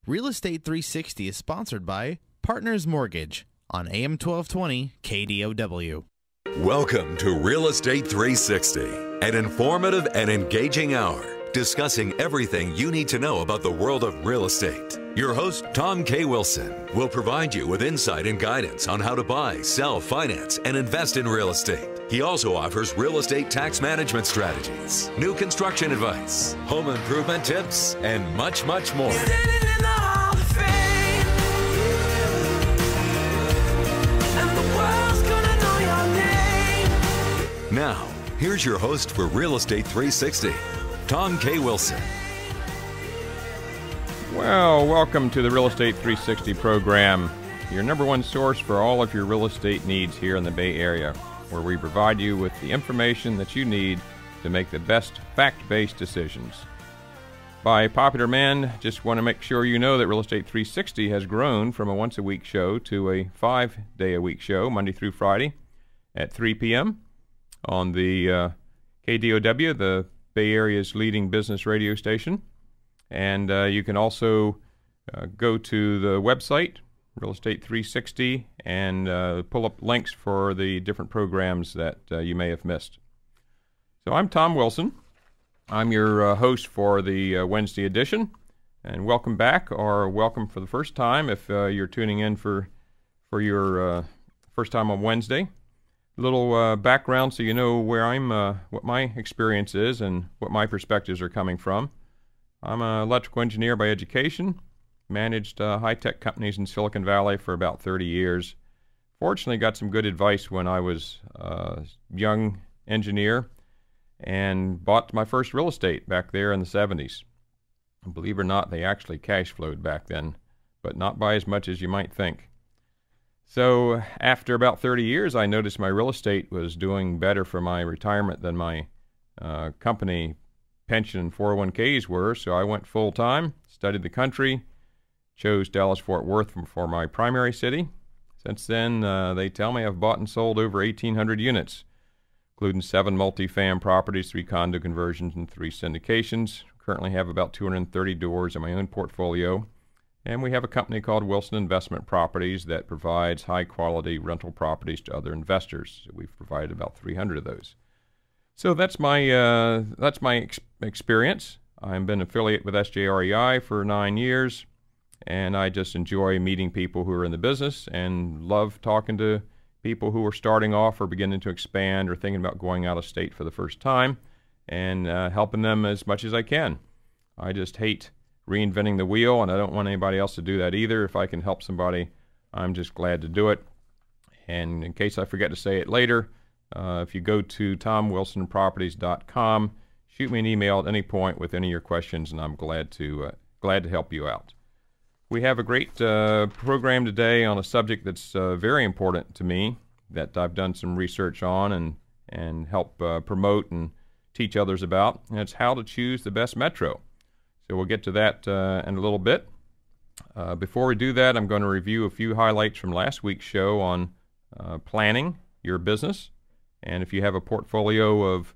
Real Estate 360 is sponsored by Partners Mortgage on AM 1220 KDOW. Welcome to Real Estate 360, an informative and engaging hour discussing everything you need to know about the world of real estate. Your host, Tom K. Wilson, will provide you with insight and guidance on how to buy, sell, finance, and invest in real estate. He also offers real estate tax management strategies, new construction advice, home improvement tips, and much, much more. Now, here's your host for Real Estate 360, Tom K. Wilson. Well, welcome to the Real Estate 360 program, your number one source for all of your real estate needs here in the Bay Area, where we provide you with the information that you need to make the best fact-based decisions. By popular demand, just want to make sure you know that Real Estate 360 has grown from a once-a-week show to a 5-day-a-week show, Monday through Friday at 3 p.m. on the KDOW, the Bay Area's leading business radio station. And you can also go to the website, Real Estate 360, and pull up links for the different programs that you may have missed. So I'm Tom Wilson. I'm your host for the Wednesday edition. And welcome back, or welcome for the first time if you're tuning in for your first time on Wednesday. A little background so you know where I'm, what my experience is and what my perspectives are coming from. I'm an electrical engineer by education, managed high-tech companies in Silicon Valley for about 30 years. Fortunately, got some good advice when I was a young engineer and bought my first real estate back there in the 70s. Believe it or not, they actually cash flowed back then, but not by as much as you might think. So after about 30 years, I noticed my real estate was doing better for my retirement than my company pension and 401ks were, so I went full-time, studied the country, chose Dallas-Fort Worth for my primary city. Since then, they tell me I've bought and sold over 1,800 units, including 7 multi-fam properties, 3 condo conversions, and 3 syndications. Currently have about 230 doors in my own portfolio. And we have a company called Wilson Investment Properties that provides high-quality rental properties to other investors. We've provided about 300 of those. So that's my experience. I've been affiliate with SJREI for 9 years, and I just enjoy meeting people who are in the business and love talking to people who are starting off or beginning to expand or thinking about going out of state for the first time and helping them as much as I can. I just hate reinventing the wheel, and I don't want anybody else to do that either. If I can help somebody, I'm just glad to do it. And in case I forget to say it later, if you go to tomwilsonproperties.com, shoot me an email at any point with any of your questions, and I'm glad to help you out. We have a great program today on a subject that's very important to me, that I've done some research on and help promote and teach others about, and it's how to choose the best metro. So we'll get to that in a little bit. Before we do that, I'm going to review a few highlights from last week's show on planning your business. And if you have a portfolio of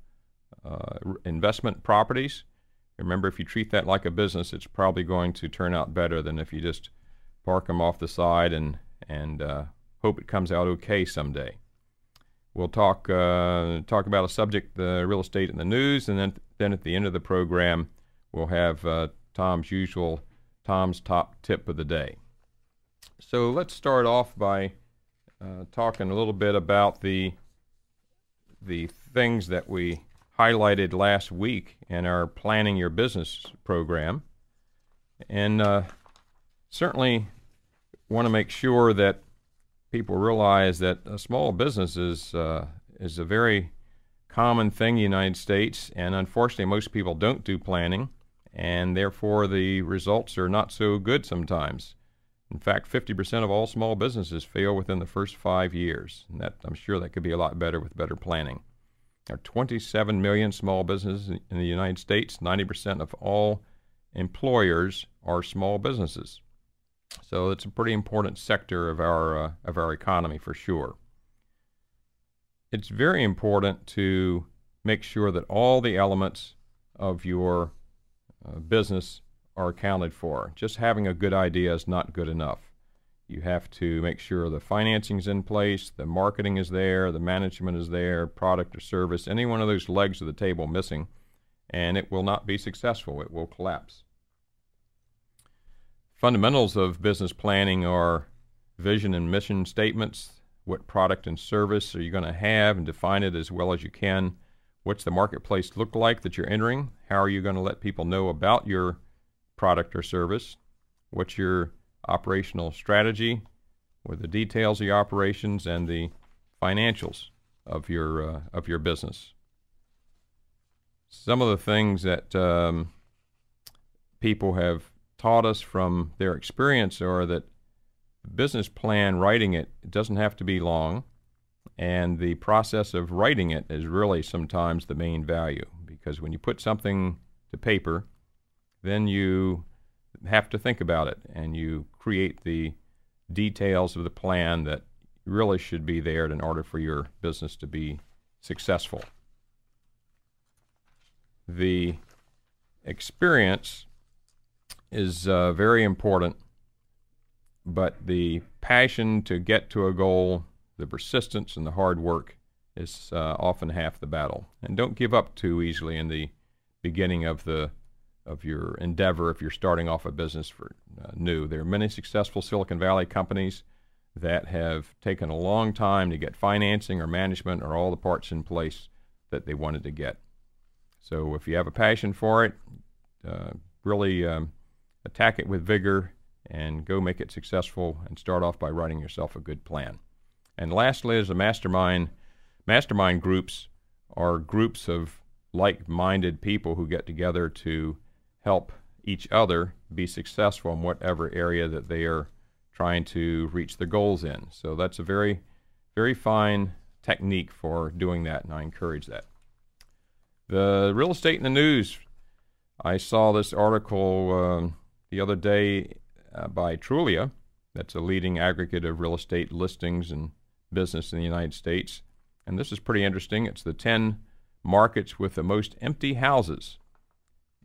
investment properties, remember, if you treat that like a business, it's probably going to turn out better than if you just park them off the side and hope it comes out okay someday. We'll talk about a subject, the real estate in the news, and then at the end of the program, we'll have Tom's top tip of the day. So let's start off by talking a little bit about the things that we highlighted last week in our Planning Your Business program. And certainly want to make sure that people realize that a small business is a very common thing in the United States, and unfortunately most people don't do planning, and therefore the results are not so good sometimes. In fact, 50% of all small businesses fail within the first 5 years, and that, I'm sure that could be a lot better with better planning. There are 27 million small businesses in the United States. 90% of all employers are small businesses. So it's a pretty important sector of our economy for sure. It's very important to make sure that all the elements of your business are accounted for. Just having a good idea is not good enough. You have to make sure the financing's in place, the marketing is there, the management is there, product or service, any one of those legs of the table missing, and it will not be successful. It will collapse. Fundamentals of business planning are vision and mission statements. What product and service are you going to have, and define it as well as you can. What's the marketplace look like that you're entering? How are you going to let people know about your product or service? What's your operational strategy, with the details of your operations and the financials of your business? Some of the things that people have taught us from their experience are that business plan, writing it doesn't have to be long, and the process of writing it is really sometimes the main value, because when you put something to paper, then you have to think about it, and you create the details of the plan that really should be there in order for your business to be successful. The experience is very important, but the passion to get to a goal, the persistence and the hard work is often half the battle. And don't give up too easily in the beginning of your endeavor if you're starting off a business for new. There are many successful Silicon Valley companies that have taken a long time to get financing or management or all the parts in place that they wanted to get. So if you have a passion for it, really attack it with vigor and go make it successful, and start off by writing yourself a good plan. And lastly, as a mastermind groups are groups of like-minded people who get together to help each other be successful in whatever area that they are trying to reach their goals in. So that's a very, very fine technique for doing that, and I encourage that. The real estate in the news. I saw this article the other day by Trulia. That's a leading aggregate of real estate listings and business in the United States. And this is pretty interesting. It's the 10 markets with the most empty houses.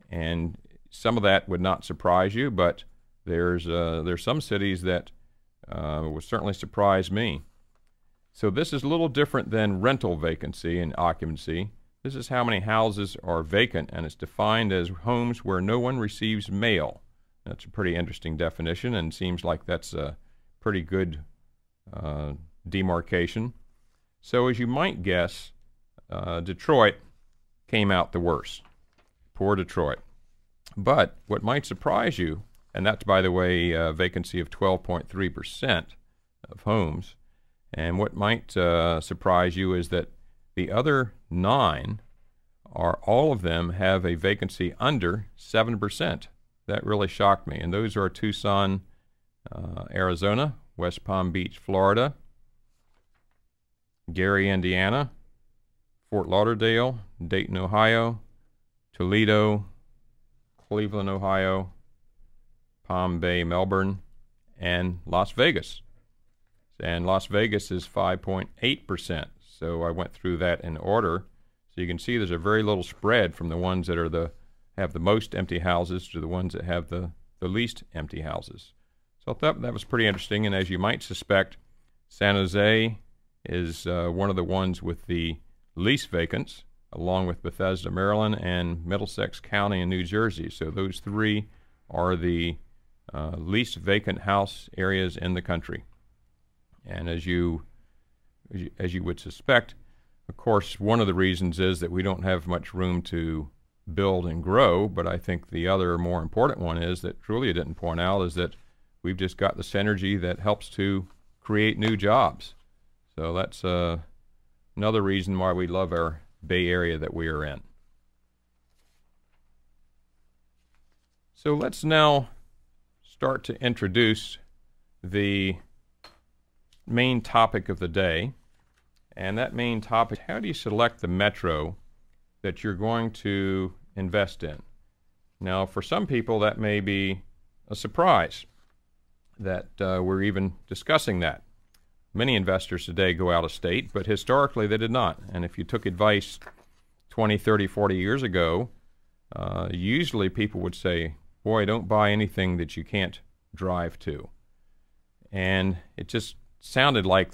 And some of that would not surprise you, but there's some cities that would certainly surprise me. So this is a little different than rental vacancy and occupancy. This is how many houses are vacant, and it's defined as homes where no one receives mail. That's a pretty interesting definition, and seems like that's a pretty good demarcation. So as you might guess, Detroit came out the worst. Poor Detroit. But what might surprise you, and that's, by the way, a vacancy of 12.3% of homes, and what might surprise you is that the other 9 all of them have a vacancy under 7%. That really shocked me. And those are Tucson, Arizona, West Palm Beach, Florida, Gary, Indiana, Fort Lauderdale, Dayton, Ohio, Toledo, Cleveland, Ohio, Palm Bay, Melbourne, and Las Vegas. And Las Vegas is 5.8%. So I went through that in order. So you can see there's a very little spread from the ones that are have the most empty houses to the ones that have the least empty houses. So I thought that was pretty interesting. And as you might suspect, San Jose is one of the ones with the least vacants, along with Bethesda, Maryland, and Middlesex County in New Jersey. So those 3 are the least vacant house areas in the country. And as you would suspect, of course, one of the reasons is that we don't have much room to build and grow, but I think the other more important one is that Trulia didn't point out is that we've just got the synergy that helps to create new jobs. So that's another reason why we love our Bay Area that we are in. So let's now start to introduce the main topic of the day. And that main topic, how do you select the metro that you're going to invest in? Now, for some people, that may be a surprise that we're even discussing that. Many investors today go out of state, but historically they did not. And if you took advice 20, 30, 40 years ago, usually people would say, boy, don't buy anything that you can't drive to. And it just sounded like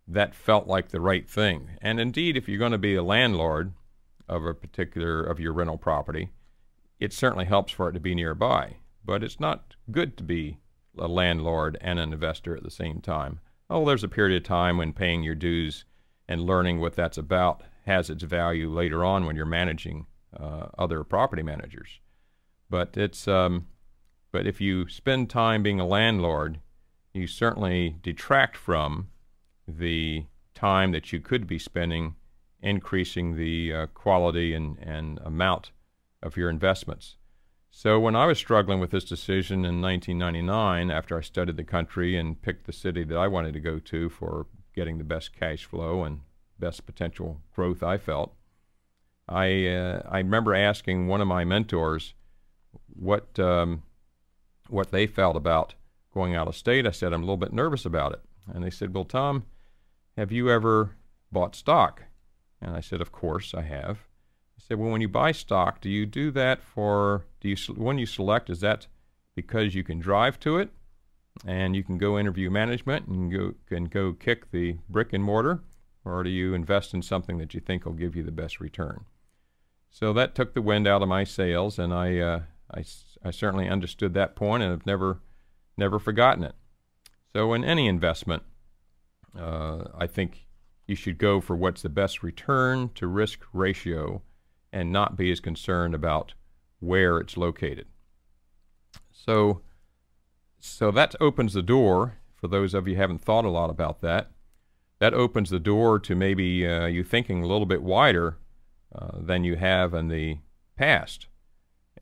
that felt like the right thing. And indeed, if you're going to be a landlord of your rental property, it certainly helps for it to be nearby. But it's not good to be a landlord and an investor at the same time. Oh, there's a period of time when paying your dues and learning what that's about has its value later on when you're managing other property managers. But if you spend time being a landlord, you certainly detract from the time that you could be spending increasing the quality and amount of your investments. So when I was struggling with this decision in 1999, after I studied the country and picked the city that I wanted to go to for getting the best cash flow and best potential growth I felt, I remember asking one of my mentors what they felt about going out of state. I said, I'm a little bit nervous about it. And they said, well, Tom, have you ever bought stock? And I said, of course I have. I said, well, when you buy stock, do you do that when you select, is that because you can drive to it and you can go interview management and can go kick the brick and mortar, or do you invest in something that you think will give you the best return? So that took the wind out of my sails, and I certainly understood that point and have never forgotten it. So in any investment, I think you should go for what's the best return to risk ratio and not be as concerned about where it's located. So that opens the door, for those of you who haven't thought a lot about that, that opens the door to maybe you thinking a little bit wider than you have in the past.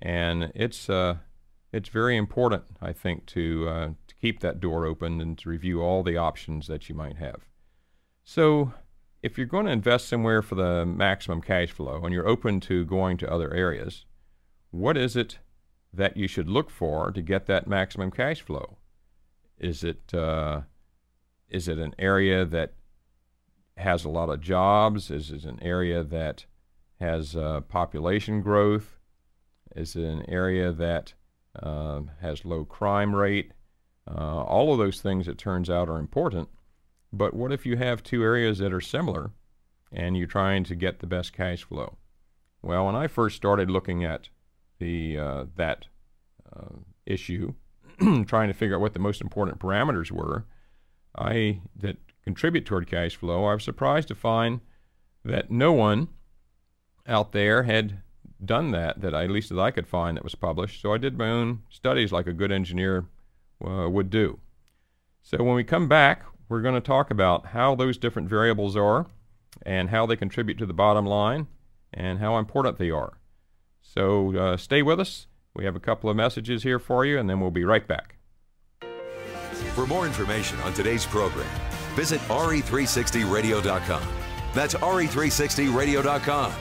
And it's very important, I think, to keep that door open and to review all the options that you might have. So if you're going to invest somewhere for the maximum cash flow and you're open to going to other areas, what is it that you should look for to get that maximum cash flow? Is it an area that has a lot of jobs? Is it an area that has population growth? Is it an area that has low crime rate? All of those things, it turns out, are important. But what if you have two areas that are similar and you're trying to get the best cash flow? Well, when I first started looking at that issue, trying to figure out what the most important parameters were that contribute toward cash flow, I was surprised to find that no one out there had done that, at least that I could find, that was published. So I did my own studies like a good engineer would do. So when we come back, we're going to talk about how those different variables are and how they contribute to the bottom line and how important they are. So stay with us. We have a couple of messages here for you, and then we'll be right back. For more information on today's program, visit RE360Radio.com. That's RE360Radio.com.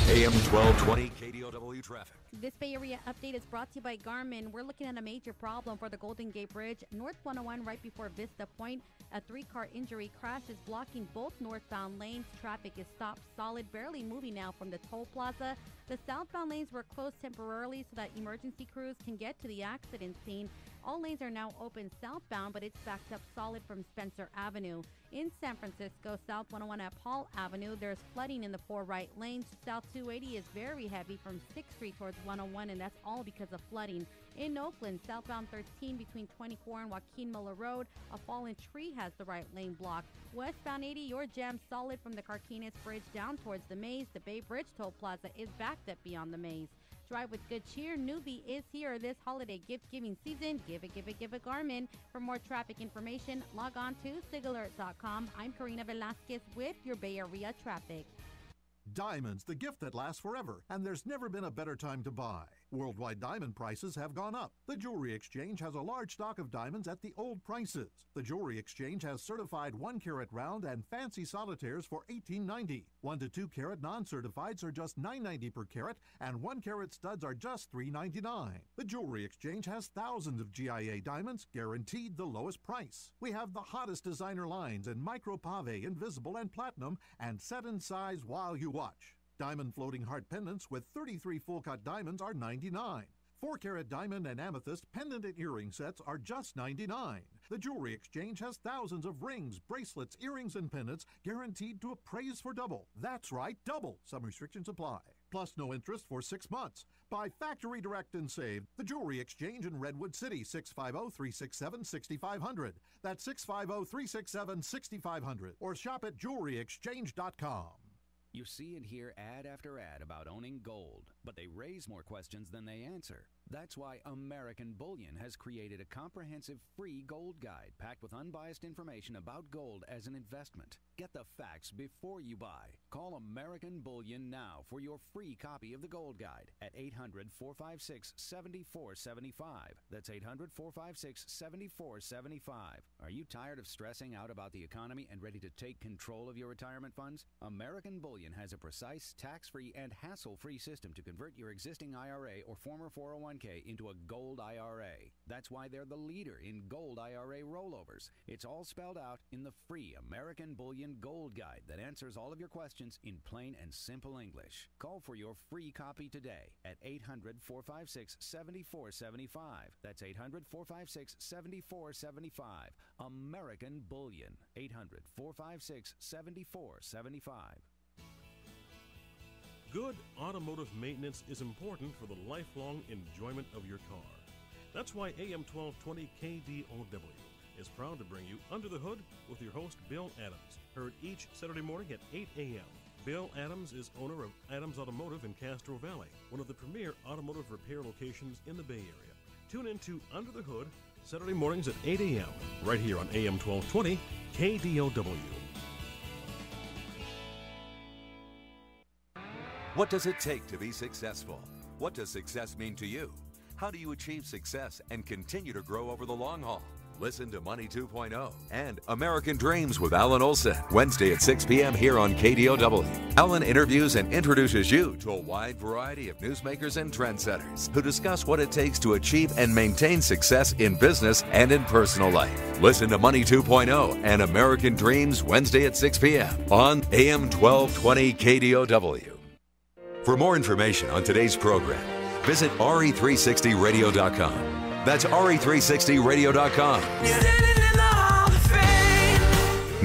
AM 1220 KDOW traffic. This Bay Area update is brought to you by Garmin. We're looking at a major problem for the Golden Gate Bridge. North 101 right before Vista Point. A 3-car injury crash is blocking both northbound lanes. Traffic is stopped solid, barely moving now from the toll plaza. The southbound lanes were closed temporarily so that emergency crews can get to the accident scene. All lanes are now open southbound, but it's backed up solid from Spencer Avenue. In San Francisco, South 101 at Paul Avenue, there's flooding in the 4 right lanes. South 280 is very heavy from 6th Street towards 101, and that's all because of flooding. In Oakland, southbound 13 between 24 and Joaquin Miller Road, a fallen tree has the right lane blocked. Westbound 80, you're jammed solid from the Carquinez Bridge down towards the Maze. The Bay Bridge Toll Plaza is backed up beyond the Maze. Drive with good cheer. Newbie is here this holiday gift-giving season. Give it, Garmin. For more traffic information, log on to sigalert.com. I'm Karina Velasquez with your Bay Area traffic. Diamonds, the gift that lasts forever, and there's never been a better time to buy. Worldwide diamond prices have gone up. The Jewelry Exchange has a large stock of diamonds at the old prices. The Jewelry Exchange has certified 1-carat round and fancy solitaires for $18.90. 1 to 2 carat non-certifieds are just $9.90 per carat, and 1-carat studs are just $3.99. The Jewelry Exchange has thousands of GIA diamonds, guaranteed the lowest price. We have the hottest designer lines in micro pave, invisible, and platinum, and set in size while you watch. Diamond floating heart pendants with 33 full-cut diamonds are $99. 4-carat diamond and amethyst pendant and earring sets are just $99. The Jewelry Exchange has thousands of rings, bracelets, earrings, and pendants guaranteed to appraise for double. That's right, double. Some restrictions apply. Plus no interest for 6 months. Buy factory direct and save. The Jewelry Exchange in Redwood City, 650-367-6500. That's 650-367-6500. Or shop at jewelryexchange.com. You see and hear ad after ad about owning gold, but they raise more questions than they answer. That's why American Bullion has created a comprehensive free gold guide packed with unbiased information about gold as an investment. Get the facts before you buy. Call American Bullion now for your free copy of the gold guide at 800-456-7475. That's 800-456-7475. Are you tired of stressing out about the economy and ready to take control of your retirement funds? American Bullion has a precise, tax-free, and hassle-free system to convert your existing IRA or former 401k into a gold IRA. That's why they're the leader in gold IRA rollovers. It's all spelled out in the free American Bullion Gold Guide that answers all of your questions in plain and simple English. Call for your free copy today at 800-456-7475. That's 800-456-7475. American Bullion. 800-456-7475. Good automotive maintenance is important for the lifelong enjoyment of your car. That's why AM 1220 KDOW is proud to bring you Under the Hood with your host, Bill Adams, heard each Saturday morning at 8 a.m. Bill Adams is owner of Adams Automotive in Castro Valley, one of the premier automotive repair locations in the Bay Area. Tune in to Under the Hood Saturday mornings at 8 a.m. right here on AM 1220 KDOW. What does it take to be successful? What does success mean to you? How do you achieve success and continue to grow over the long haul? Listen to Money 2.0 and American Dreams with Alan Olson, Wednesday at 6 p.m. here on KDOW. Alan interviews and introduces you to a wide variety of newsmakers and trendsetters who discuss what it takes to achieve and maintain success in business and in personal life. Listen to Money 2.0 and American Dreams Wednesday at 6 p.m. on AM 1220 KDOW. For more information on today's program, visit RE360Radio.com. That's RE360Radio.com.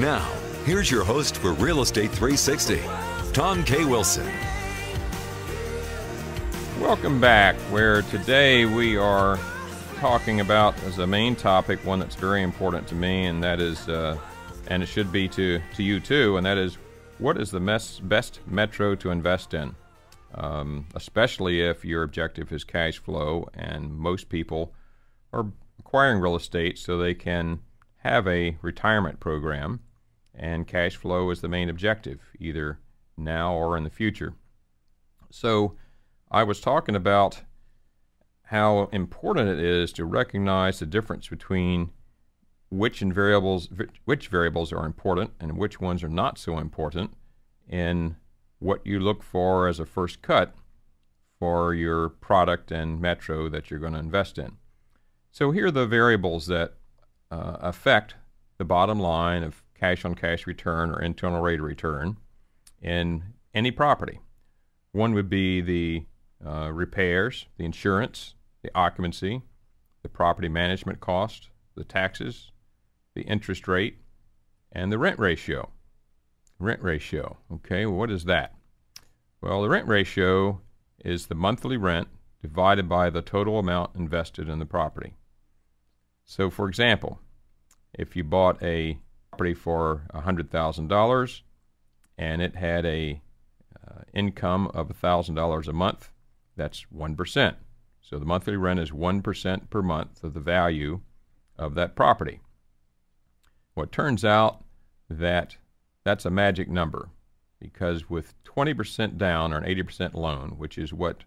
Now, here's your host for Real Estate 360, Tom K. Wilson. Welcome back, where today we are talking about, as a main topic, one that's very important to me, and that is, and it should be to you too, and that is, what is the best metro to invest in? Especially if your objective is cash flow, and most people are acquiring real estate so they can have a retirement program, and cash flow is the main objective, either now or in the future. So I was talking about how important it is to recognize the difference between which variables are important and which ones are not so important in what you look for as a first cut for your product and metro that you're going to invest in. So here are the variables that affect the bottom line of cash-on-cash return or internal rate of return in any property. One would be the repairs, the insurance, the occupancy, the property management cost, the taxes, the interest rate, and the rent ratio. Rent ratio. Okay, well, what is that? Well, the rent ratio is the monthly rent divided by the total amount invested in the property. So, for example, if you bought a property for $100,000 and it had a income of $1,000 a month, that's 1%. So the monthly rent is 1% per month of the value of that property. Well, it turns out that that's a magic number. because with 20% down or an 80% loan, which is what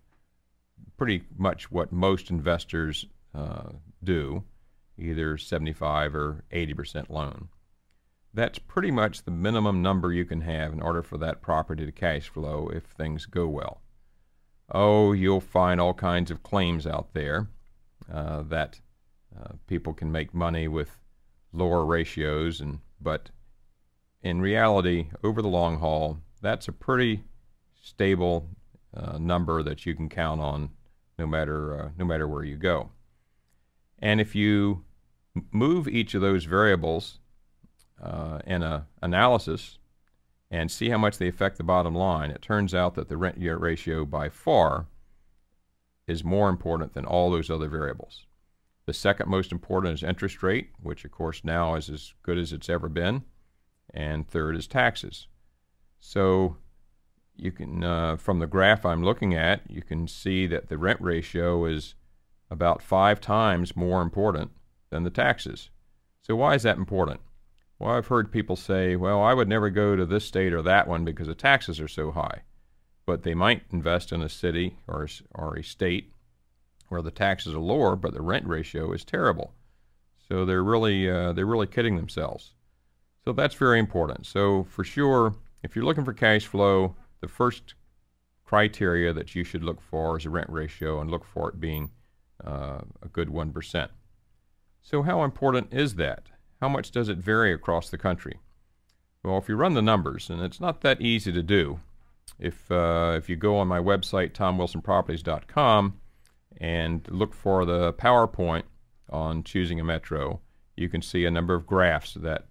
pretty much what most investors do, either 75 or 80% loan, that's pretty much the minimum number you can have in order for that property to cash flow if things go well. Oh, you'll find all kinds of claims out there that people can make money with lower ratios, but in reality, over the long haul, that's a pretty stable number that you can count on no matter where you go. And if you move each of those variables in an analysis and see how much they affect the bottom line, it turns out that the rent-yield ratio by far is more important than all those other variables. The second most important is interest rate, which of course now is as good as it's ever been, and third is taxes. So you can, from the graph I'm looking at, you can see that the rent ratio is about 5 times more important than the taxes. So why is that important? Well, I've heard people say, well, I would never go to this state or that one because the taxes are so high. But they might invest in a city or a state where the taxes are lower, but the rent ratio is terrible. So they're really kidding themselves. So that's very important. So for sure, if you're looking for cash flow, the first criteria that you should look for is a rent ratio, and look for it being a good 1%. So how important is that? How much does it vary across the country? Well, if you run the numbers, and it's not that easy to do, if you go on my website, TomWilsonProperties.com, and look for the PowerPoint on choosing a metro, you can see a number of graphs that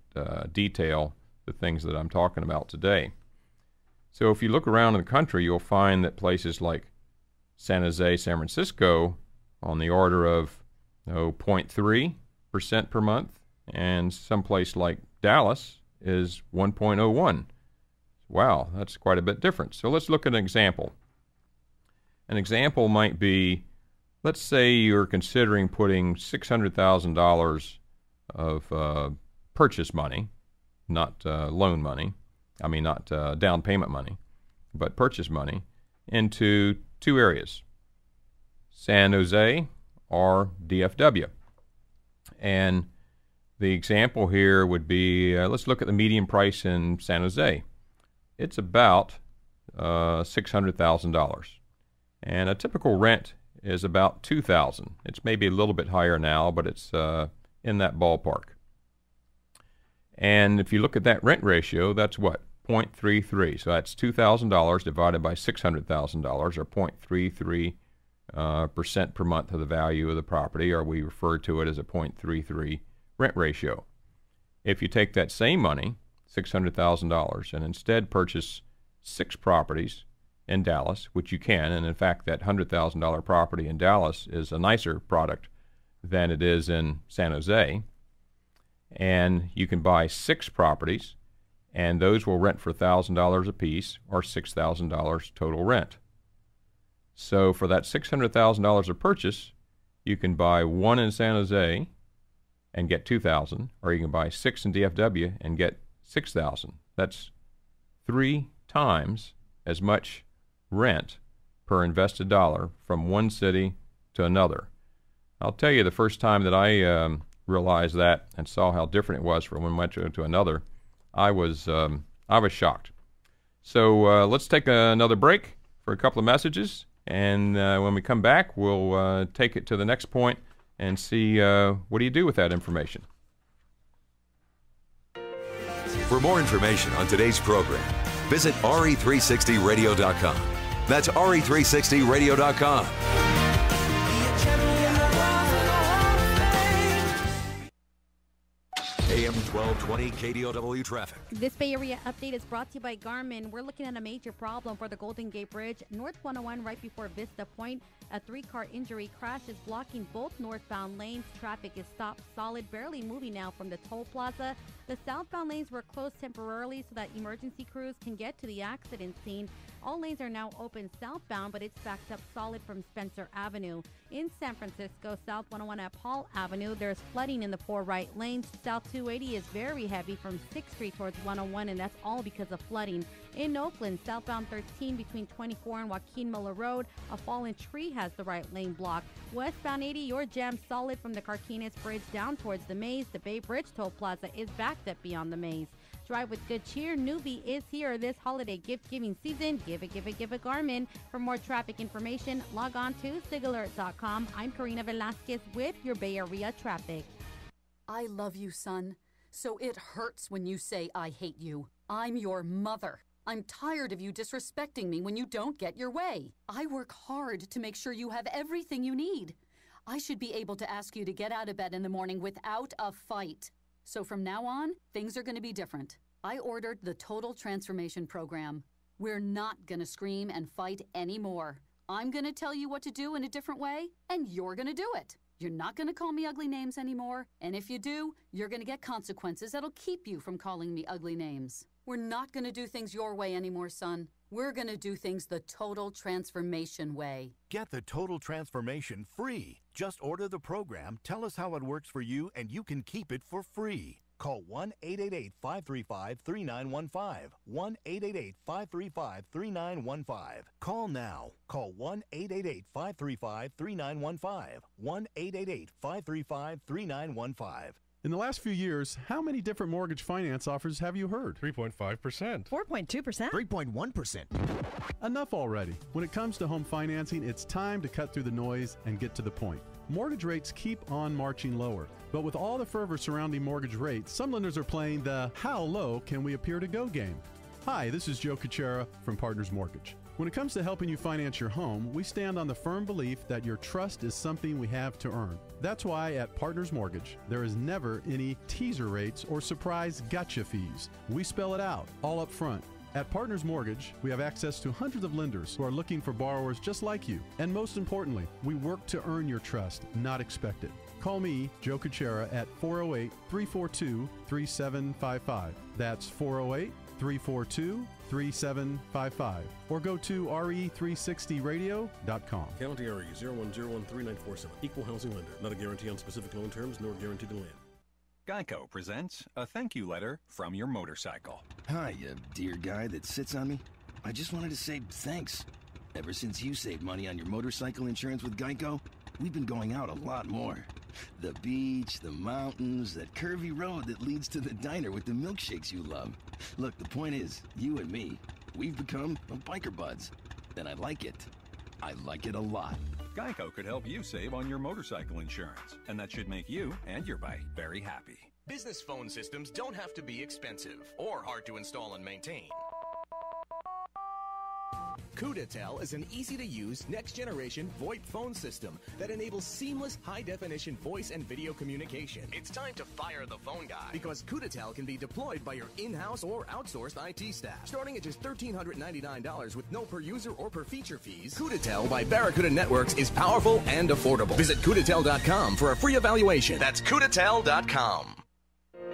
detail the things that I'm talking about today. So if you look around in the country, you'll find that places like San Jose, San Francisco, on the order of 0.3% per month, and someplace like Dallas is 1.01. Wow, that's quite a bit different. So let's look at an example. An example might be, let's say you're considering putting $600,000 of purchase money, not loan money, I mean not down payment money, but purchase money, into 2 areas, San Jose or DFW. And the example here would be, let's look at the median price in San Jose. It's about $600,000. And a typical rent is about $2,000. It's maybe a little bit higher now, but it's in that ballpark. And if you look at that rent ratio, that's what? 0.33. So that's $2,000 divided by $600,000, or 0.33% per month of the value of the property, or we refer to it as a 0.33 rent ratio. If you take that same money, $600,000, and instead purchase 6 properties in Dallas, which you can, and in fact that $100,000 property in Dallas is a nicer product than it is in San Jose, and you can buy 6 properties, and those will rent for $1,000 a piece, or $6,000 total rent. So for that $600,000 of purchase, you can buy 1 in San Jose and get $2,000, or you can buy 6 in DFW and get $6,000. That's 3 times as much rent per invested dollar from one city to another. I'll tell you, the first time that I realized that and saw how different it was from one metro to another, I was shocked. So let's take another break for a couple of messages, and when we come back, we'll take it to the next point and see what do you do with that information. For more information on today's program, visit RE360Radio.com. That's RE360Radio.com. AM 1220 KDOW traffic. This Bay Area update is brought to you by Garmin. We're looking at a major problem for the Golden Gate Bridge. North 101 right before Vista Point. A 3-car injury crash is blocking both northbound lanes. Traffic is stopped solid, barely moving now from the toll plaza. The southbound lanes were closed temporarily so that emergency crews can get to the accident scene. All lanes are now open southbound, but it's backed up solid from Spencer Avenue. In San Francisco, South 101 at Paul Avenue, there's flooding in the 4 right lanes. South 280 is very heavy from 6th Street towards 101, and that's all because of flooding. In Oakland, southbound 13 between 24 and Joaquin Miller Road, a fallen tree has the right lane blocked. Westbound 80, you're jammed solid from the Carquinez Bridge down towards the Maze. The Bay Bridge Toll Plaza is backed up beyond the Maze. Drive with good cheer. Newbie is here this holiday gift-giving season. Give it, Garmin. For more traffic information, log on to sigalert.com. I'm Karina Velasquez with your Bay Area traffic. I love you, son. So it hurts when you say I hate you. I'm your mother. I'm tired of you disrespecting me when you don't get your way. I work hard to make sure you have everything you need. I should be able to ask you to get out of bed in the morning without a fight. So from now on, things are going to be different. I ordered the Total Transformation Program. We're not going to scream and fight anymore. I'm going to tell you what to do in a different way, and you're going to do it. You're not going to call me ugly names anymore, and if you do, you're going to get consequences that'll keep you from calling me ugly names. We're not going to do things your way anymore, son. We're going to do things the Total Transformation way. Get the Total Transformation free. Just order the program, tell us how it works for you, and you can keep it for free. Call 1-888-535-3915. 1-888-535-3915. Call now. Call 1-888-535-3915. 1-888-535-3915. In the last few years, how many different mortgage finance offers have you heard? 3.5%. 4.2%. 3.1%. Enough already. When it comes to home financing, it's time to cut through the noise and get to the point. Mortgage rates keep on marching lower. But with all the fervor surrounding mortgage rates, some lenders are playing the how low can we appear to go game. Hi, this is Joe Kuchera from Partners Mortgage. When it comes to helping you finance your home, we stand on the firm belief that your trust is something we have to earn. That's why at Partners Mortgage, there is never any teaser rates or surprise gotcha fees. We spell it out, all up front. At Partners Mortgage, we have access to hundreds of lenders who are looking for borrowers just like you. And most importantly, we work to earn your trust, not expect it. Call me, Joe Kuchera, at 408-342-3755. That's 408-342-3755. Or go to RE360Radio.com. County RE 01013947. Equal housing lender. Not a guarantee on specific loan terms nor guarantee to land. Geico presents a thank you letter from your motorcycle. Hi, you dear guy that sits on me. I just wanted to say thanks. Ever since you saved money on your motorcycle insurance with Geico, we've been going out a lot more. The beach, the mountains, that curvy road that leads to the diner with the milkshakes you love. Look, the point is, you and me, we've become biker buds. And I like it. I like it a lot. Geico could help you save on your motorcycle insurance, and that should make you and your bike very happy. Business phone systems don't have to be expensive or hard to install and maintain. KDOW is an easy-to-use, next-generation VoIP phone system that enables seamless, high-definition voice and video communication. It's time to fire the phone guy, because KDOW can be deployed by your in-house or outsourced IT staff. Starting at just $1,399 with no per-user or per-feature fees, KDOW by Barracuda Networks is powerful and affordable. Visit KDOW.com for a free evaluation. That's KDOW.com.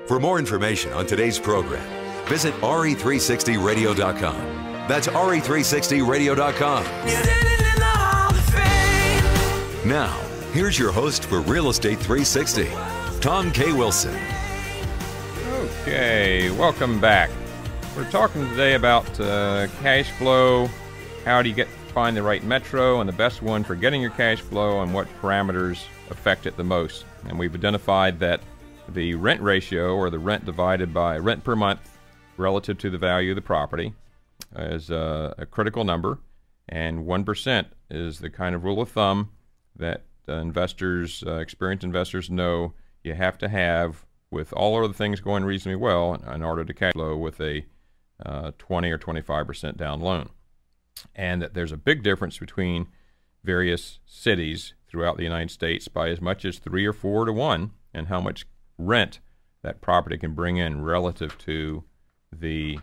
For more information on today's program, visit RE360Radio.com. That's RE360Radio.com. Now, here's your host for Real Estate 360, Tom K. Wilson. Okay, welcome back. We're talking today about cash flow. How do you find the right metro and the best one for getting your cash flow, and what parameters affect it the most? And we've identified that the rent ratio, or the rent divided by rent per month relative to the value of the property, is a critical number, and 1% is the kind of rule of thumb that investors, experienced investors, know you have to have with all other things going reasonably well in order to cash flow with a 20 or 25% down loan. And that there's a big difference between various cities throughout the United States by as much as 3 or 4 to 1 in how much rent that property can bring in relative to the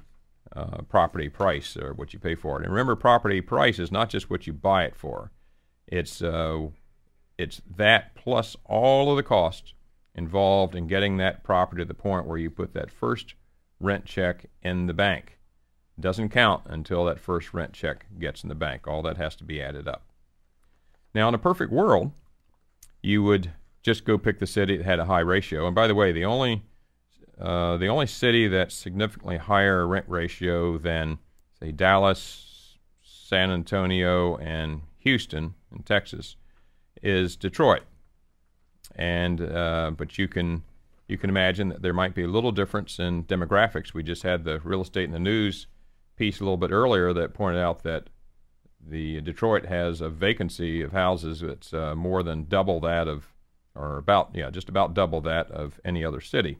property price, or what you pay for it. And remember, property price is not just what you buy it for. It's that plus all of the costs involved in getting that property to the point where you put that first rent check in the bank. doesn't count until that first rent check gets in the bank. All that has to be added up. Now, in a perfect world, you would just go pick the city that had a high ratio. And by the way, the only city that's significantly higher rent ratio than, say, Dallas, San Antonio, and Houston in Texas is Detroit. And but you can imagine that there might be a little difference in demographics. We just had the Real Estate in the News piece a little bit earlier that pointed out that the Detroit has a vacancy of houses that's more than double that of, or about, just about double that of any other city.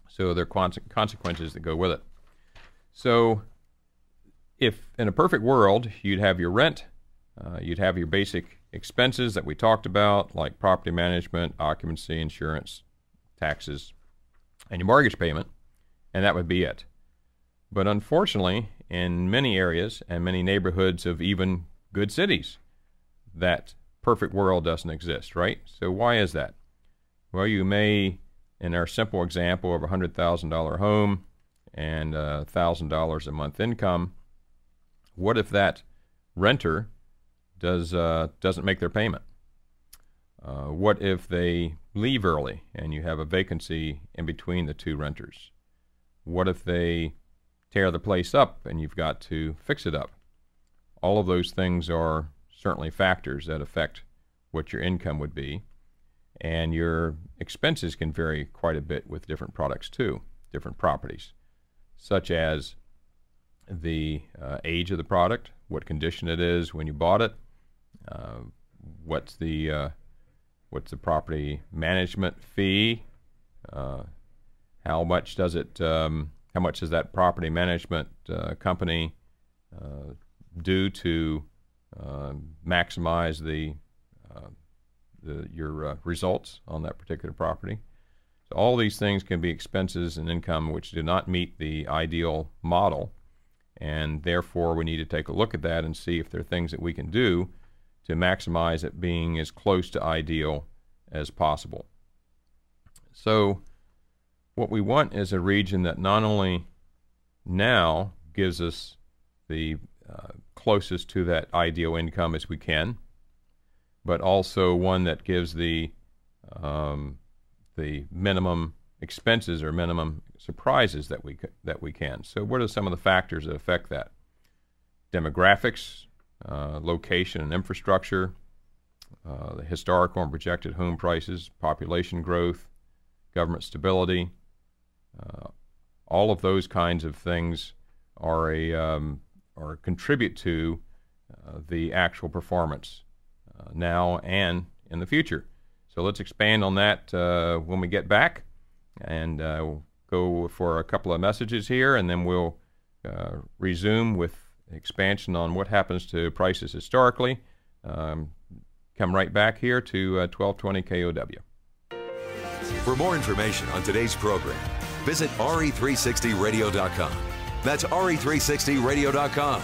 So there are consequences that go with it. So if in a perfect world you'd have your rent, you'd have your basic expenses that we talked about, like property management, occupancy, insurance, taxes, and your mortgage payment, and that would be it. But unfortunately, in many areas and many neighborhoods of even good cities, that perfect world doesn't exist, right? So why is that? Well, you may, in our simple example of a $100,000 home and $1,000 a month income, what if that renter doesn't make their payment? What if they leave early and you have a vacancy in between the two renters? What if they tear the place up and you've got to fix it up? All of those things are certainly factors that affect what your income would be, and your expenses can vary quite a bit with different products too, different properties, such as the age of the product, what condition it is when you bought it, what's the property management fee, how much does that property management company do to maximize your results on that particular property. So all these things can be expenses and income which do not meet the ideal model, and therefore we need to take a look at that and see if there are things that we can do to maximize it being as close to ideal as possible. So what we want is a region that not only now gives us the closest to that ideal income as we can, but also one that gives the minimum expenses or minimum surprises that we can. So what are some of the factors that affect that? Demographics, location and infrastructure, the historical and projected home prices, population growth, government stability. All of those kinds of things are contribute to the actual performance now and in the future. So let's expand on that when we get back, and we'll go for a couple of messages here, and then we'll resume with expansion on what happens to prices historically. Come right back here to 1220 KOW. For more information on today's program, visit RE360Radio.com. That's RE360Radio.com.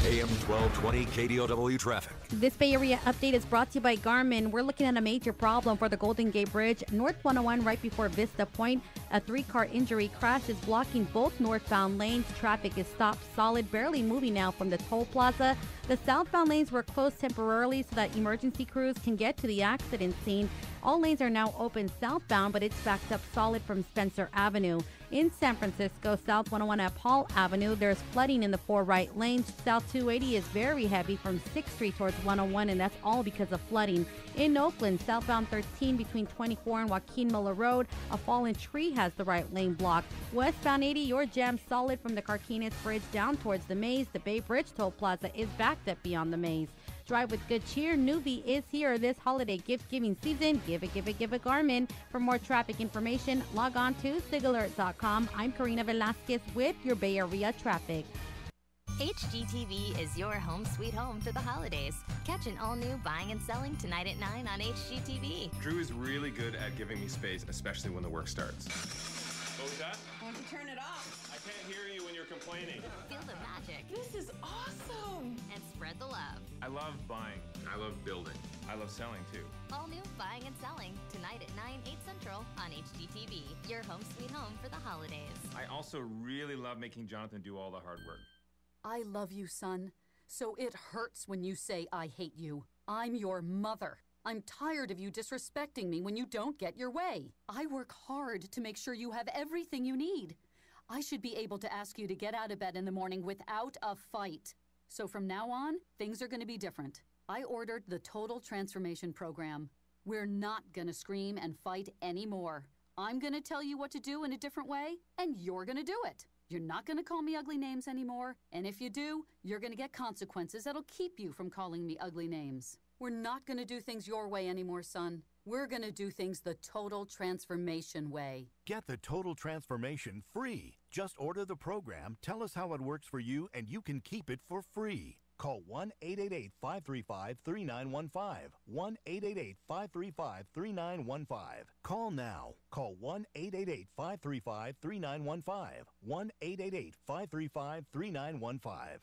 AM 1220 KDOW traffic. This Bay Area update is brought to you by Garmin. We're looking at a major problem for the Golden Gate Bridge. North 101 right before Vista Point. A 3-car injury crash is blocking both northbound lanes. Traffic is stopped solid, barely moving now from the toll plaza. The southbound lanes were closed temporarily so that emergency crews can get to the accident scene. All lanes are now open southbound, but it's backed up solid from Spencer Avenue. In San Francisco, South 101 at Paul Avenue, there's flooding in the 4 right lanes. South 280 is very heavy from 6th Street towards 101, and that's all because of flooding. In Oakland, southbound 13 between 24 and Joaquin Miller Road, a fallen tree has the right lane blocked. Westbound 80, you're jammed solid from the Carquinez Bridge down towards the Maze. The Bay Bridge Toll Plaza is backed up beyond the Maze. Drive with good cheer. Newbie is here this holiday gift-giving season. Give it, Garmin. For more traffic information, log on to sigalert.com. I'm Karina Velasquez with your Bay Area traffic. HGTV is your home sweet home for the holidays. Catch an all-new Buying and Selling tonight at 9 on HGTV. Drew is really good at giving me space, especially when the work starts. What was that? Why don't you turn it off? I can't hear you when you're complaining. Feel the magic. This is awesome. And spread the love. I love buying. I love building. I love selling too. All new Buying and Selling, tonight at 9, 8 Central on HGTV. Your home sweet home for the holidays. I also really love making Jonathan do all the hard work. I love you, son. So it hurts when you say I hate you. I'm your mother. I'm tired of you disrespecting me when you don't get your way. I work hard to make sure you have everything you need. I should be able to ask you to get out of bed in the morning without a fight. So from now on, things are going to be different. I ordered the Total Transformation Program. We're not going to scream and fight anymore. I'm going to tell you what to do in a different way, and you're going to do it. You're not going to call me ugly names anymore, and if you do, you're going to get consequences that'll keep you from calling me ugly names. We're not going to do things your way anymore, son. We're going to do things the Total Transformation way. Get the Total Transformation free. Just order the program, tell us how it works for you, and you can keep it for free. Call 1-888-535-3915. 1-888-535-3915. Call now. Call 1-888-535-3915. 1-888-535-3915.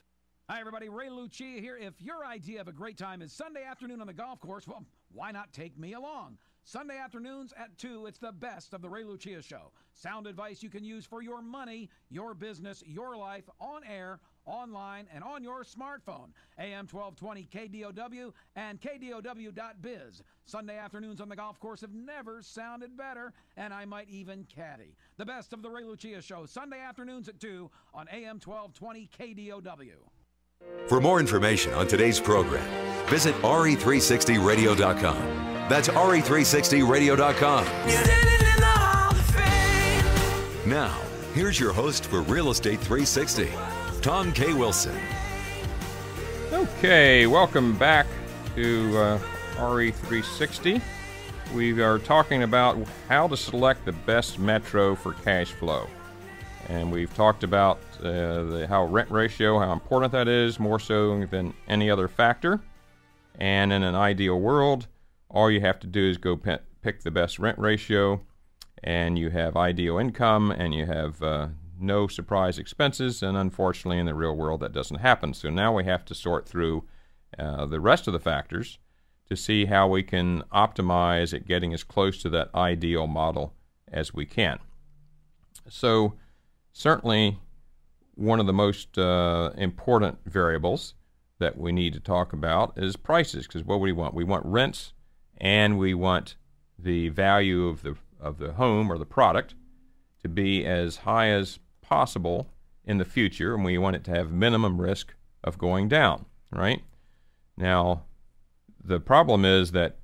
Hi, everybody. Ray Lucia here. If your idea of a great time is Sunday afternoon on the golf course, well, why not take me along? Sunday afternoons at 2, it's the best of the Ray Lucia Show. Sound advice you can use for your money, your business, your life, on air, online, and on your smartphone. AM 1220 KDOW and KDOW.biz. Sunday afternoons on the golf course have never sounded better, and I might even caddy. The best of the Ray Lucia Show, Sunday afternoons at 2 on AM 1220 KDOW. For more information on today's program, visit RE360Radio.com. That's RE360Radio.com. Now, here's your host for Real Estate 360, Tom K. Wilson. Okay, welcome back to RE360. We are talking about how to select the best metro for cash flow. And we've talked about how rent ratio, how important that is, more so than any other factor. And in an ideal world, all you have to do is go pick the best rent ratio, and you have ideal income, and you have no surprise expenses. And unfortunately, in the real world, that doesn't happen. So now we have to sort through the rest of the factors to see how we can optimize at getting as close to that ideal model as we can. So certainly, one of the most important variables that we need to talk about is prices, because what do we want? We want rents, and we want the value of the home or the product to be as high as possible in the future, and we want it to have minimum risk of going down, right? Now, the problem is that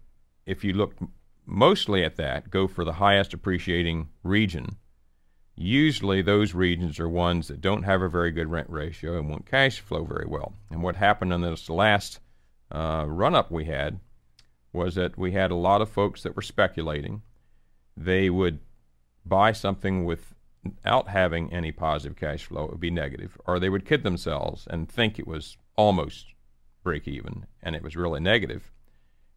if you look mostly at that, go for the highest appreciating region, usually those regions are ones that don't have a very good rent ratio and won't cash flow very well. And what happened in this last run-up we had was that we had a lot of folks that were speculating. They would buy something without having any positive cash flow. It would be negative. Or they would kid themselves and think it was almost break even, and it was really negative.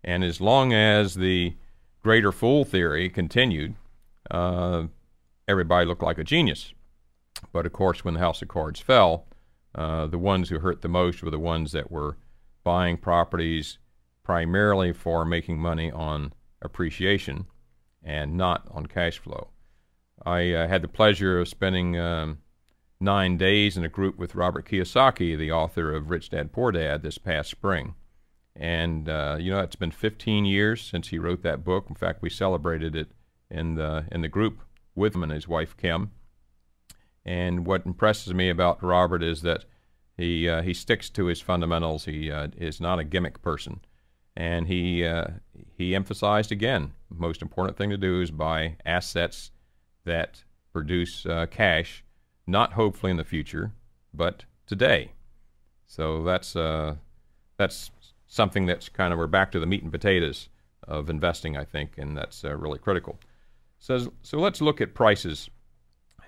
And as long as the greater fool theory continued, everybody looked like a genius. But of course, when the house of cards fell, the ones who hurt the most were the ones that were buying properties primarily for making money on appreciation and not on cash flow. I had the pleasure of spending 9 days in a group with Robert Kiyosaki, the author of Rich Dad Poor Dad, this past spring. And it's been 15 years since he wrote that book. In fact, we celebrated it in the group with him and his wife Kim. And what impresses me about Robert is that he sticks to his fundamentals. He is not a gimmick person. And he emphasized again, the most important thing to do is buy assets that produce cash, not hopefully in the future, but today. So that's something that's kind of, we're back to the meat and potatoes of investing, I think, and that's really critical. So let's look at prices.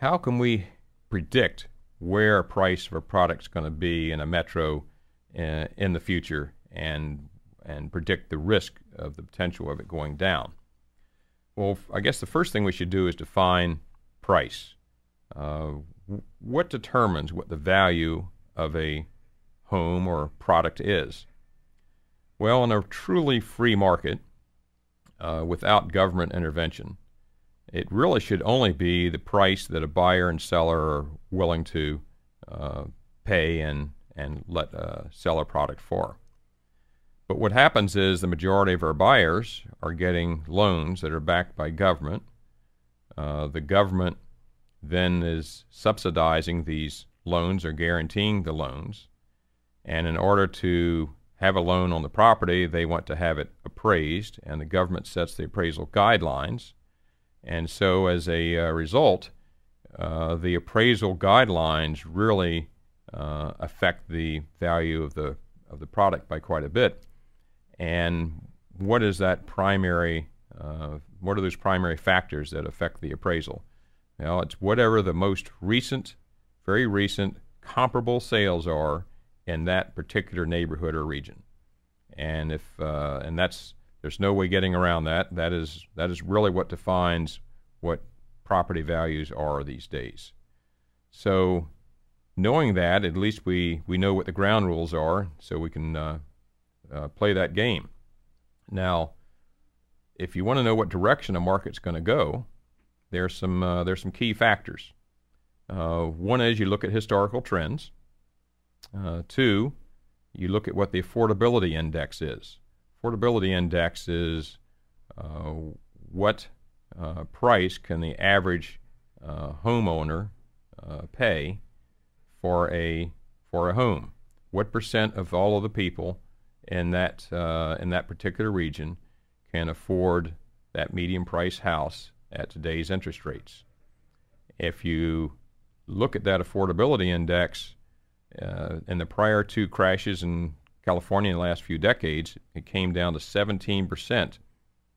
How can we predict where a price for a product's going to be in a metro in the future and predict the risk of the potential of it going down? Well, I guess the first thing we should do is define price. what determines what the value of a home or product is? Well, in a truly free market, without government intervention, it really should only be the price that a buyer and seller are willing to pay and let sell a product for. But what happens is the majority of our buyers are getting loans that are backed by government. The government then is subsidizing these loans or guaranteeing the loans. And in order to have a loan on the property, they want to have it appraised, and the government sets the appraisal guidelines. And so as a result, the appraisal guidelines really affect the value of the product by quite a bit. And what is that primary? What are those primary factors that affect the appraisal? Well, it's whatever the most recent, very recent, comparable sales are in that particular neighborhood or region. And if and there's no way getting around that. That is really what defines what property values are these days. So knowing that, at least we know what the ground rules are, so we can play that game. Now, if you want to know what direction a market's going to go, there's some key factors. One is you look at historical trends. Two, you look at what the affordability index is. Affordability index is what price can the average homeowner pay for a home. What percent of all of the people in that particular region can afford that medium price house at today's interest rates? If you look at that affordability index, in the prior two crashes in California in the last few decades, it came down to 17%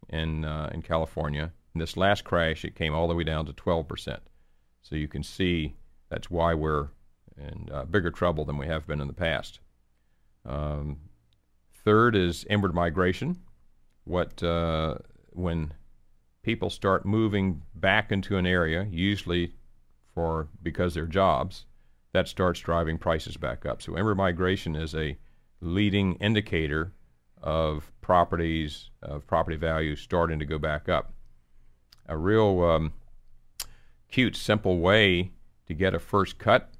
in California. In this last crash, it came all the way down to 12%. So you can see that's why we're in bigger trouble than we have been in the past. Third is inward migration. When people start moving back into an area, usually because they're jobs, that starts driving prices back up. So inward migration is a leading indicator of property values starting to go back up. A real cute, simple way to get a first cut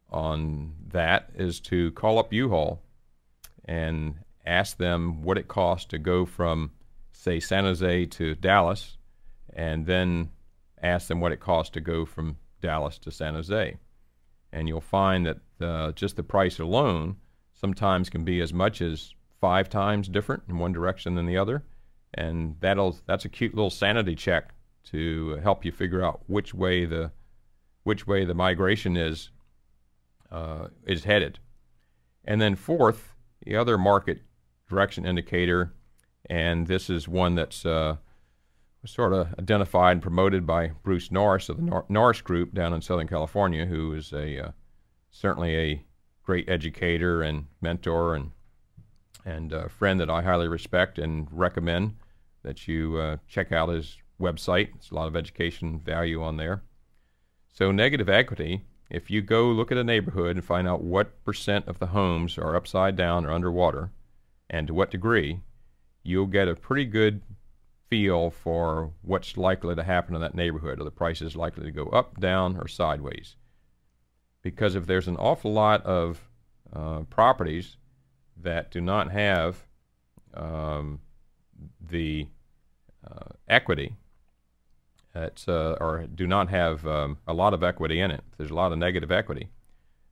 on that is to call up U-Haul and ask them what it costs to go from, say, San Jose to Dallas, and then ask them what it costs to go from Dallas to San Jose. And you'll find that just the price alone sometimes can be as much as 5 times different in one direction than the other. And that's a cute little sanity check to help you figure out which way the migration is headed. And then fourth, the other market direction indicator, and this is one that's sort of identified and promoted by Bruce Norris of the Norris Group down in Southern California, who is certainly a great educator and mentor and a friend that I highly respect and recommend that you check out his website. There's a lot of education value on there. So negative equity, if you go look at a neighborhood and find out what percent of the homes are upside down or underwater and to what degree, you'll get a pretty good feel for what's likely to happen in that neighborhood. Are the prices likely to go up, down, or sideways? Because if there's an awful lot of properties that do not have the equity, or do not have a lot of equity in it, if there's a lot of negative equity,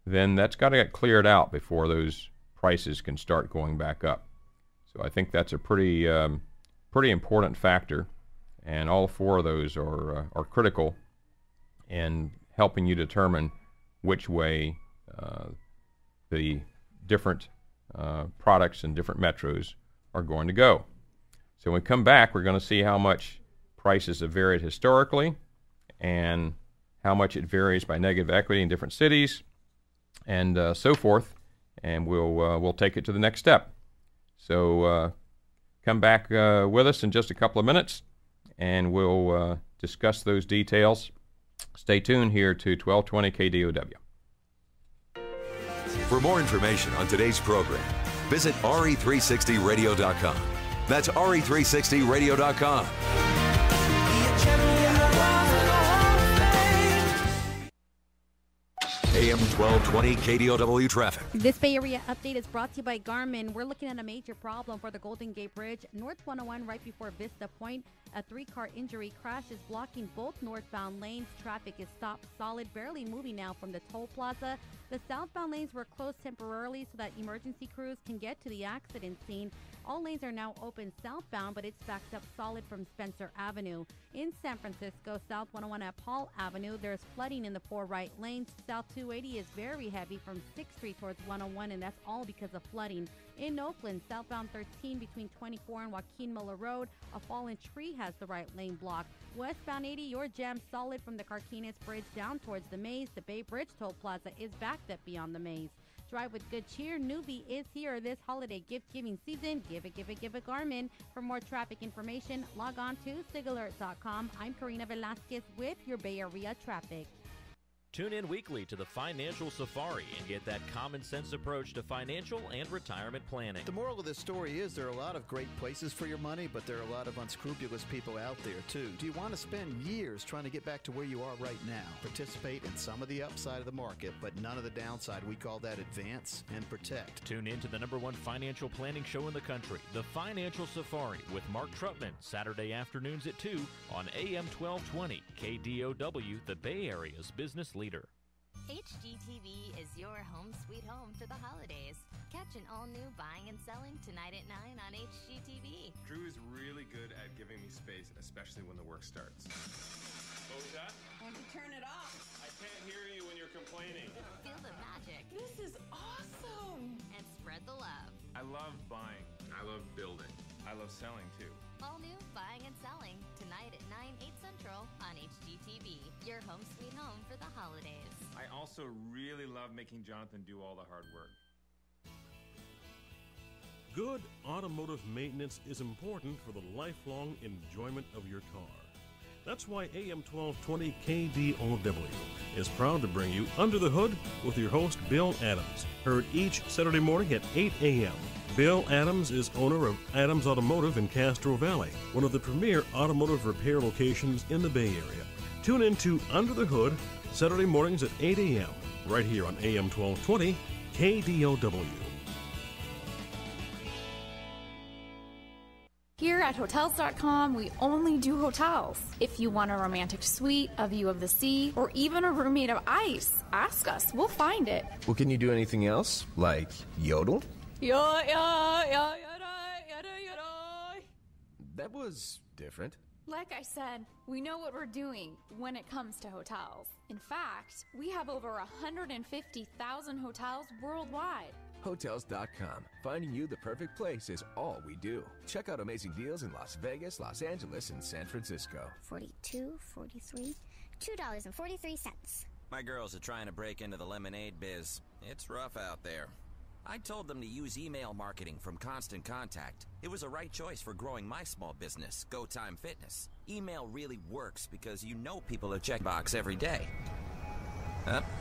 then that's got to get cleared out before those prices can start going back up. So I think that's a pretty important factor, and all 4 of those are critical in helping you determine which way the different products in different metros are going to go. So when we come back, we're going to see how much prices have varied historically and how much it varies by negative equity in different cities and so forth, and we'll take it to the next step. So come back with us in just a couple of minutes, and we'll discuss those details Stay tuned here to 1220 KDOW. For more information on today's program, visit RE360Radio.com. That's RE360Radio.com. AM 1220 KDOW traffic. This Bay Area update is brought to you by Garmin. We're looking at a major problem for the Golden Gate Bridge. North 101 right before Vista Point. A 3-car injury crash is blocking both northbound lanes. Traffic is stopped solid, barely moving now from the toll plaza. The southbound lanes were closed temporarily so that emergency crews can get to the accident scene. All lanes are now open southbound, but it's backed up solid from Spencer Avenue. In San Francisco, South 101 at Paul Avenue, there's flooding in the 4 right lanes. South 280 is very heavy from 6th Street towards 101, and that's all because of flooding. In Oakland, southbound 13 between 24 and Joaquin Miller Road, a fallen tree has the right lane blocked. Westbound 80, you're jammed solid from the Carquinez Bridge down towards the Maze. The Bay Bridge Toll Plaza is backed up beyond the Maze. Drive with good cheer. Newbie is here this holiday gift-giving season. Give it Garmin. For more traffic information, log on to sigalert.com. I'm Karina Velasquez with your Bay Area traffic. Tune in weekly to the Financial Safari and get that common sense approach to financial and retirement planning. The moral of this story is there are a lot of great places for your money, but there are a lot of unscrupulous people out there too. Do you want to spend years trying to get back to where you are right now? Participate in some of the upside of the market, but none of the downside. We call that advance and protect. Tune in to the #1 financial planning show in the country, the Financial Safari with Mark Trutman, Saturday afternoons at 2 on AM 1220 KDOW, the Bay Area's business leader. HGTV is your home sweet home for the holidays. Catch an all-new buying and selling tonight at 9 on HGTV. Drew is really good at giving me space, especially when the work starts. What was that? Won't you turn it off? I can't hear you when you're complaining. Feel the magic. This is awesome. And spread the love. I love buying. I love building. I love selling too. All new buying and selling tonight at 9, 8 Central on HGTV. Your home sweet home for the holidays. I also really love making Jonathan do all the hard work. Good automotive maintenance is important for the lifelong enjoyment of your car. That's why AM 1220 KDOW is proud to bring you Under the Hood with your host, Bill Adams. Heard each Saturday morning at 8 a.m. Bill Adams is owner of Adams Automotive in Castro Valley, one of the premier automotive repair locations in the Bay Area. Tune in to Under the Hood Saturday mornings at 8 a.m. right here on AM 1220 KDOW. Here at Hotels.com, we only do hotels. If you want a romantic suite, a view of the sea, or even a room made of ice, ask us. We'll find it. Well, can you do anything else? Like yodel? That was different. Like I said, we know what we're doing when it comes to hotels. In fact, we have over 150,000 hotels worldwide. Hotels.com. Finding you the perfect place is all we do. Check out amazing deals in Las Vegas, Los Angeles, and San Francisco. $42, $43, $2.43. My girls are trying to break into the lemonade biz. It's rough out there. I told them to use email marketing from Constant Contact. It was a right choice for growing my small business, Go Time Fitness. Email really works because you know people are checkbox every day.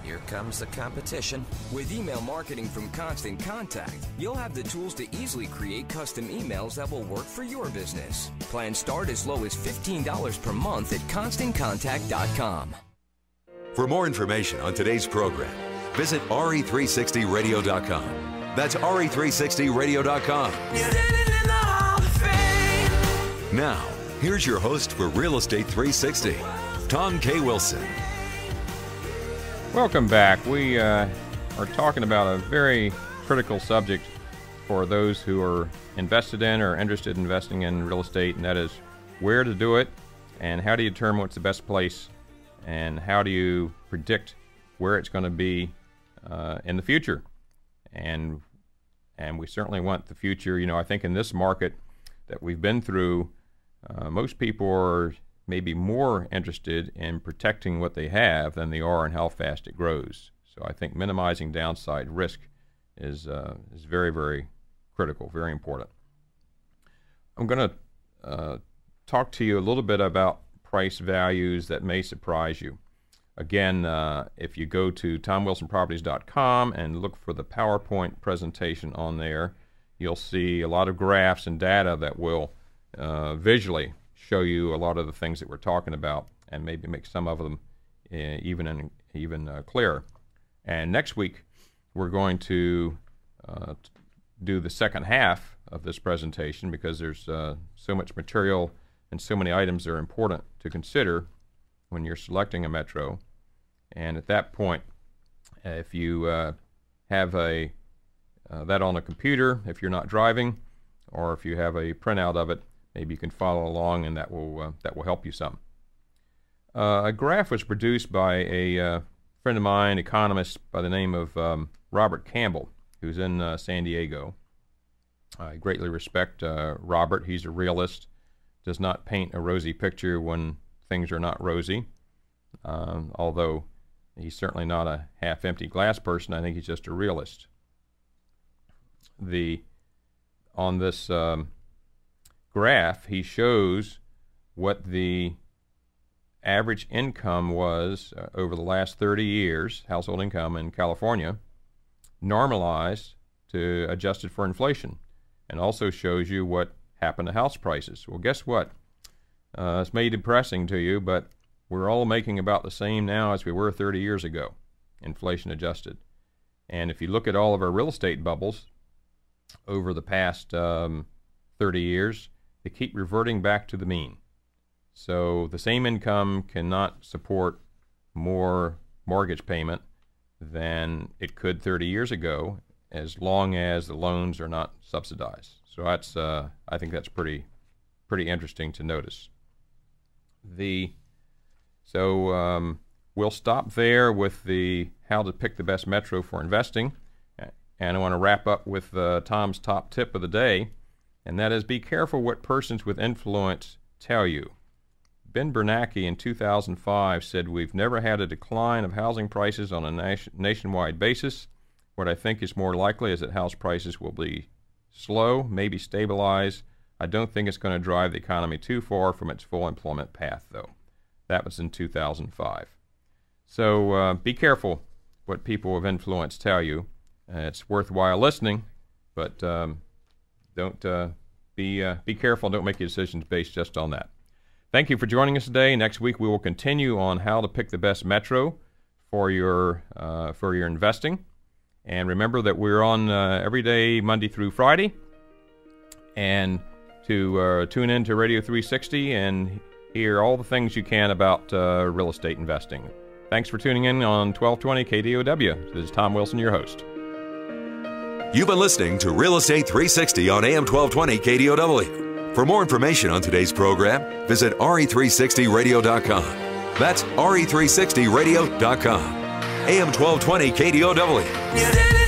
Here comes the competition. With email marketing from Constant Contact, you'll have the tools to easily create custom emails that will work for your business. Plans start as low as $15 per month at ConstantContact.com. For more information on today's program, visit RE360Radio.com. That's RE360Radio.com. Now, here's your host for Real Estate 360, Tom K. Wilson. Welcome back. We are talking about a very critical subject for those who are invested in or interested in investing in real estate, and that is where to do it and how do you determine what's the best place and how do you predict where it's going to be in the future. And we certainly want the future. You know, I think in this market that we've been through, most people are maybe more interested in protecting what they have than they are in how fast it grows. So I think minimizing downside risk is very, very critical, very important. I'm going to talk to you a little bit about price values that may surprise you. Again, if you go to TomWilsonProperties.com and look for the PowerPoint presentation on there, you'll see a lot of graphs and data that will visually show you a lot of the things that we're talking about and maybe make some of them even clearer. And next week, we're going to do the second half of this presentation because there's so much material and so many items that are important to consider when you're selecting a metro. And at that point, if you have that on a computer, if you're not driving, or if you have a printout of it, maybe you can follow along, and that will help you some. A graph was produced by a friend of mine, economist by the name of Robert Campbell, who's in San Diego. I greatly respect Robert. He's a realist, does not paint a rosy picture when things are not rosy, although he's certainly not a half-empty glass person. I think he's just a realist. On this graph, he shows what the average income was over the last 30 years, household income in California, normalized to adjusted for inflation, and also shows you what happened to house prices. Well, guess what? It's maybe depressing to you, but we're all making about the same now as we were 30 years ago, inflation adjusted. And if you look at all of our real estate bubbles over the past 30 years, they keep reverting back to the mean. So the same income cannot support more mortgage payment than it could 30 years ago, as long as the loans are not subsidized. So that's I think that's pretty interesting to notice. We'll stop there with the how to pick the best metro for investing, and I want to wrap up with Tom's top tip of the day, and that is be careful what persons with influence tell you. Ben Bernanke in 2005 said, "We've never had a decline of housing prices on a nationwide basis. What I think is more likely is that house prices will be slow, maybe stabilize. I don't think it's going to drive the economy too far from its full employment path, though." That was in 2005. So be careful what people of influence tell you. It's worthwhile listening, but don't be careful. Don't make your decisions based just on that. Thank you for joining us today. Next week we will continue on how to pick the best metro for your investing. And remember that we're on every day, Monday through Friday. And to tune in to Radio 360 and hear all the things you can about real estate investing. Thanks for tuning in on 1220 KDOW. This is Tom Wilson, your host. You've been listening to Real Estate 360 on AM 1220 KDOW. For more information on today's program, visit RE360Radio.com. That's RE360Radio.com. AM 1220 KDOW.